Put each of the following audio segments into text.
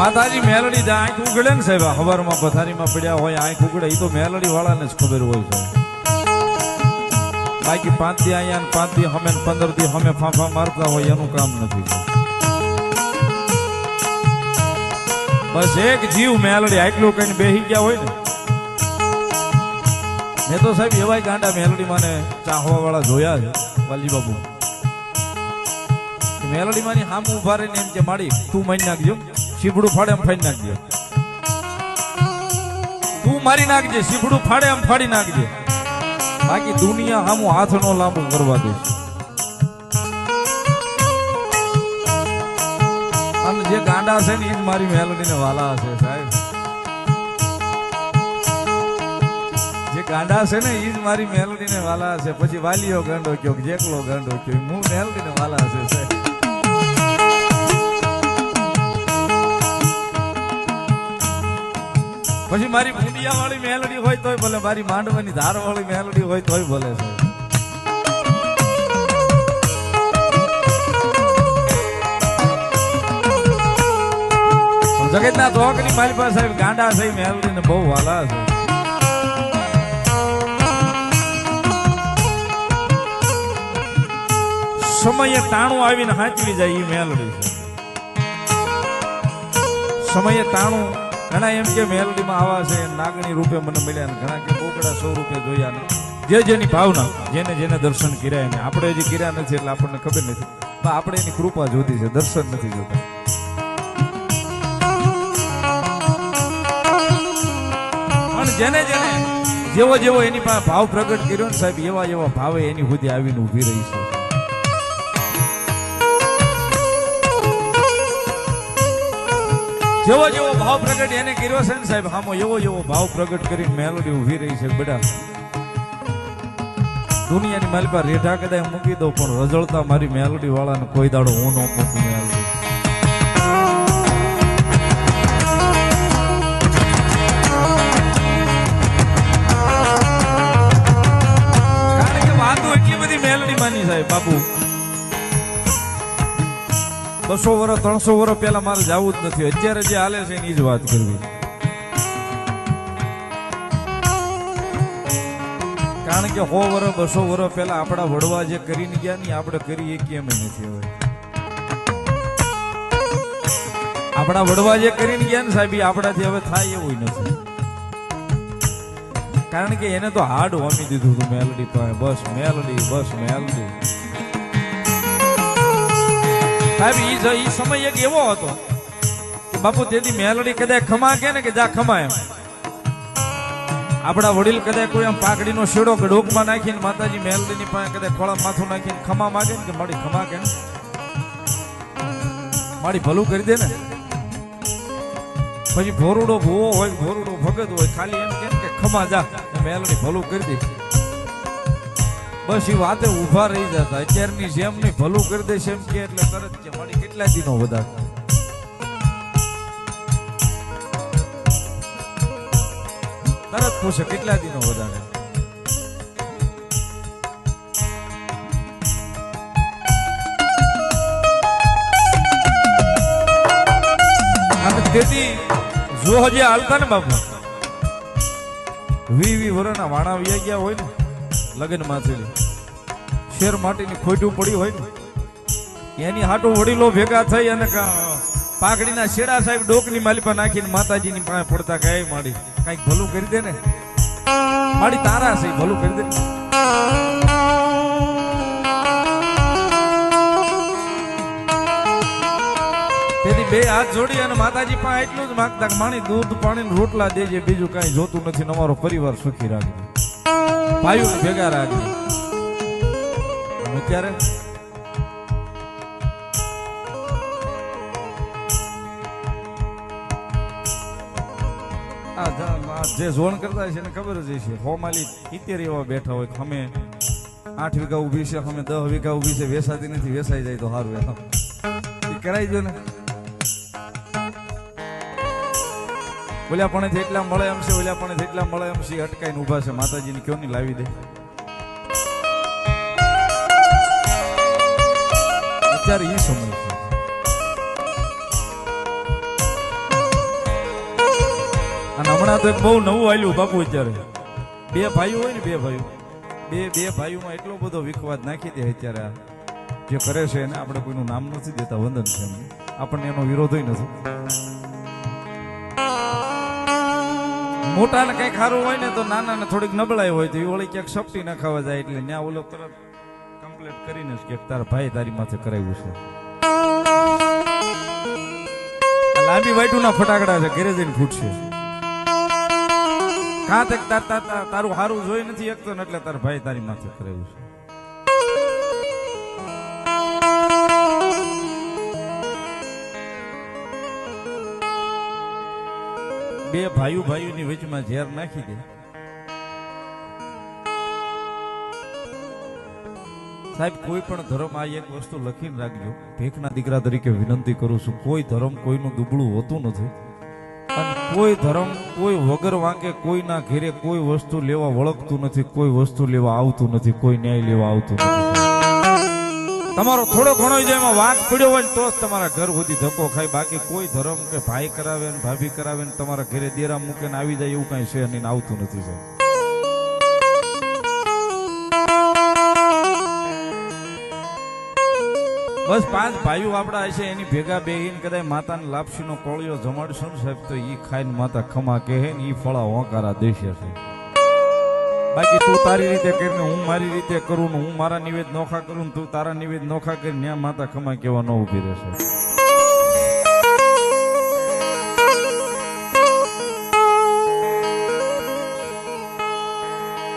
માતાજી મેલડી જે આંખ ઉગડે ને સાહેબ હવારમાં પથારીમાં પડ્યા હોય આંખ ઉગડે એ તો મેલડી વાળાને જ ખબર હોય છે. બાકી 5 દી અહીંયા ને 5 દી હમે 15 દી હમે ફાંફા મારતા હોય એનું કામ નથી. બસ એક જીવ મેલડી આટલું કઈ બેહી ગયા હોય ને. મેં તો સાહેબ એવાય ગાંડા મેલડી મને ચાહવા વાળા જોયા છે વાલી બાબુ. મેલડી માની સામે ઉભા રહીને એમ કે માડી તું મારી નાખજો, શીપડું ફાડે એમ ફાડી નાખજે, તું મારી નાખજે, શીપડું ફાડે એમ ફાડી નાખજે, બાકી દુનિયા સામું હાથ નો લાંબુ કરવા દઈશ. અને જે ગાંડા છે ને એ જ મારી મેલડી ને વાલા હશે સાહેબ. જે ગાંડા છે ને એ જ મારી મેલડી ને વાલા હશે. પછી વાલીઓ ગાંડો કયો, જેકલો ગાંડો કયો, હું મેલડી ને વાલા હશે સાહેબ. પછી મારી ભૂંડિયા વાળી મેલડી હોય તોય ભલે, મારી માંડવાની ધાર વાળી મેલડી હોય તોય ભલે છે. જગતના ધોકની મારી પાસે ગાંડા છે મેલડી ને બહુ વાલા છે. સમયે ટાણું આવીને હાંચવી જાય એ મેલડી છે. સમયે ટાણું ઘણા એમ કે મેલડીમાં આવા છે નાગણી રૂપે મને મળ્યા ને, ઘણા કે બોકડા 100 રૂપિયા જોયા ને. જે જેની ભાવના, જેને જેને દર્શન કર્યા ને. આપણે હજી કર્યા નથી એટલે આપણને ખબર નથી, પણ આપણે એની કૃપા જોતી છે, દર્શન નથી જોતા. પણ જેને જેને જેવો જેવો એની પાસે ભાવ પ્રગટ કર્યો ને સાહેબ, એવા એવા ભાવે એની સુધી આવીને ઊભી રહી છે. જેવો જેવો ભાવ પ્રગટ એને કર્યો છે ને સાહેબ, હામો એવો એવો ભાવ પ્રગટ કરીને મેલડી ઊભી રહી છે. બેટા દુનિયાની મારી પાસે રેઢા કદાચ મૂકી દો પણ રજળતા મારી મેલડી વાળાને કોઈ દાડો હું ન મૂકું. મેલડી કારણ કે વાતો એટલી બધી મેલડી માની સાહેબ બાપુ. 200 વર્ષ 300 વર્ષ પહેલા મારે જવું જ નથી, અત્યારે જે હાલે છે એની જ વાત કરવી. કારણ કે 100 વર્ષ 200 વર્ષ પહેલા આપણા વડવા જે કરીને ગયા ને આપણે કરી એ કેમ નથી. હવે આપણા વડવા જે કરીને ગયા ને સાહેબ, આપણાથી હવે થાય એવું નથી. કારણ કે એને તો હાડ હોમી દીધું હતું મેલડી પાસે. બસ મેલડી, બસ મેલડી સાહેબ. ઈ સમય એક એવો હતો કે બાપુ તેથી મેલડી કદાચ ખમા કે ને કે જા ખમા એમ. આપણા વડીલ કદાચ કોઈ આમ પાકડીનો શેડો કે ડોકમાં નાખીને માતાજી મેલડીની પાસે કદાચ ખોળા માથું નાખીને ખમા માગે ને કે મારી ખમા કે મારી ભલું કરી દે ને. પછી ભોરુડો ભૂવો હોય, ભોરુડો ભગત હોય, ખાલી એમ કે ખમા જા, મેલડી ભલું કરી દે. બસ એ વાતે ઉભા રહી જતા. અત્યારની જેમ નહીં, ભલું કરી દે એમ કે એટલે તરત કે મારી કેટલા દિનો વધારે. તરત પૂછે કેટલા દિનો વધારે. તેથી જો હજી હાલતા ને બાપુ 20 વર્ષના વાણા વ્યા ગયા હોય ને લગ્ન માંથી, શેર માટીની ખોટું પડી હોય ને એની હાટું વડીલો ભેગા થઈ અને પાઘડીના શેડા સાહેબ ડોકની માલિપા નાખીને માતાજીની પાસે પડતા કે માડી કઈક ભલું કરી દે ને, માડી તારા છે ભલું કરી દે. તેથી 2 હાથ જોડી અને માતાજી પાસે એટલું જ માંગતા કે માણી દૂધ પાણી રોટલા દેજે, બીજું કઈ જોતું નથી, અમારો પરિવાર સુખી રાખજે, ભાઈઓ ભેગા રાખજે. અત્યારે જે ઝોન કરતા છે એને ખબર જ છે. હોમાલી 70 એવા બેઠા હોય, અમે 8 વીઘા ઉભી છે, અમે 10 વીઘા ઉભી છે, વેસાતી નથી, વેસાઈ જાય તો સારું એમ કરાઈ દો ને. ઓલા પણ જેટલા મળે એમ છે, ઓલા પણ જેટલા મળે એમ છે, અટકાઈને ઉભા છે. માતાજીને કયો નહીં લાવી દે. અત્યારે એ સમય છે. અને હમણાં તો એક બહુ નવું આલ્યું બાપુ અત્યારે બે ભાઈઓ હોય ને બે ભાઈઓમાં એટલો બધો વિખવાદ નાખી દે અત્યારે આ જે કરે છે એને આપણે કોઈનું નામ નથી દેતા વંદન છે એમને આપણને એનો વિરોધ નથી મોટા ને કઈ ખારું હોય ને તો નાના ને થોડીક નબળાઈ હોય તો એ ઓળી ક્યાંક સપટી ન ખાવા જાય એટલે ત્યાં ઓલો તરત કમ્પ્લેટ કરીને જ કે તારા ભાઈ તારી માથે કરાવ્યું છે લાંબી વાઈટુના ફટાકડા છે ઘરે જઈને ફૂટશે કાં તક તારું હારું જોઈ નથી એકતો ને એટલે તારા ભાઈ તારી માથે કરાવ્યું છે બે ભાઈઓની વચમાં ઝેર નાખી દે સાહેબ કોઈ પણ ધર્મ આ એક વસ્તુ લખીને રાખજો ભેખના દીકરા તરીકે વિનંતી કરું છું કોઈ ધર્મ કોઈનું દુબળું હોતું નથી અને કોઈ ધર્મ કોઈ વગર વાંકે કોઈના ઘેરે કોઈ વસ્તુ લેવા વળગતું નથી કોઈ વસ્તુ લેવા આવતું નથી કોઈ ન્યાય લેવા આવતું નથી તમારો થોડો ઘણો જે એમાં વાંક પડ્યો હોય ને તો જ તમારા ઘર સુધી ધક્કો ખાય બાકી કોઈ ધર્મ કે ભાઈ કરાવે ને ભાભી કરાવે ને તમારા ઘરે દેરા મૂકે ને આવી જાય એવું કઈ છે નહીં આવતું નથી સાહેબ બસ 5 ભાઈઓ આપડા હશે એની ભેગા બેહીને કદાચ માતાને લાપસીનો કોળિયો જમાડશું ને સાહેબ તો ઈ ખાઈને માતા ખમા કહે ને ઈ ફળા હોંકારા દેશે છે બાકી તું તારી રીતે કરીને હું મારી રીતે કરું ને હું મારા નિવેદ નોખા કરું ને તું તારા નિવેદ નોખા કરી ન્યા માતા ખમા કેવા ન ઉભી રહેશે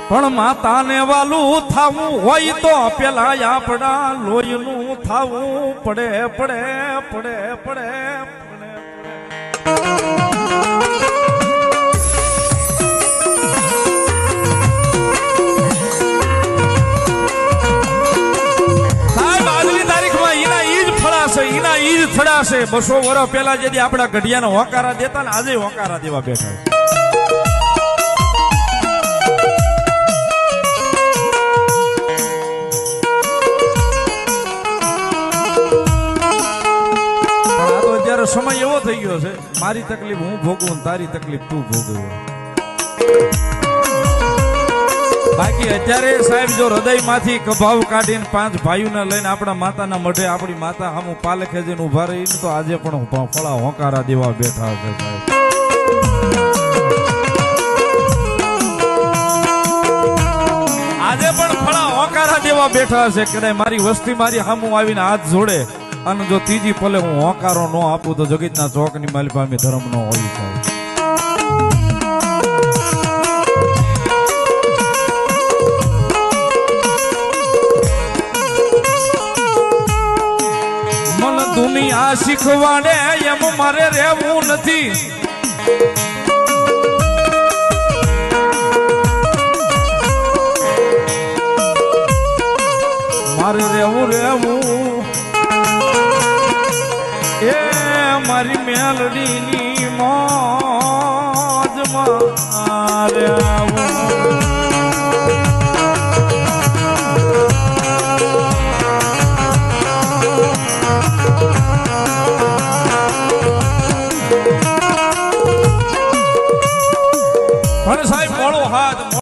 પણ માતાને વાલું થાવું હોય તો પેલા આપડા લોહીનું થાવું પડે પડે પડે પડે એના ઈજ થડાશે 200 વર્ષ પહેલા જેથી આપડા ગઢિયાનો હોકારા દેતા ને આજે હોકારા દેવા બેઠા સમય એવો થઈ ગયો છે મારી તકલીફ હું ભોગવું તારી તકલીફ તું ભોગવ બાકી અત્યારે સાહેબ જો હૃદયમાંથી કભાવ કાઢીને 5 ભાઈઓને લઈને આપણા માતાના મઢે આપણી માતા સામું પાલખે જઈને ઉભા રહીને તો આજે પણ ફળા હોંકારા દેવા બેઠા છે સાહેબ આજે પણ ફળા હોંકારા દેવા બેઠા છે કદાચ મારી વસ્તી મારી સામું આવીને હાથ જોડે અને જો ત્રીજી પલે હું હોંકારો ન આપું તો જગતના ચોકની માલી પાસે ધર્મ ન હોય સાહેબ મન દુનિયા શીખવાડે એમ મારે રહેવું નથી મારે રહેવું એ મારી મેલડીની મોજ મારે આવું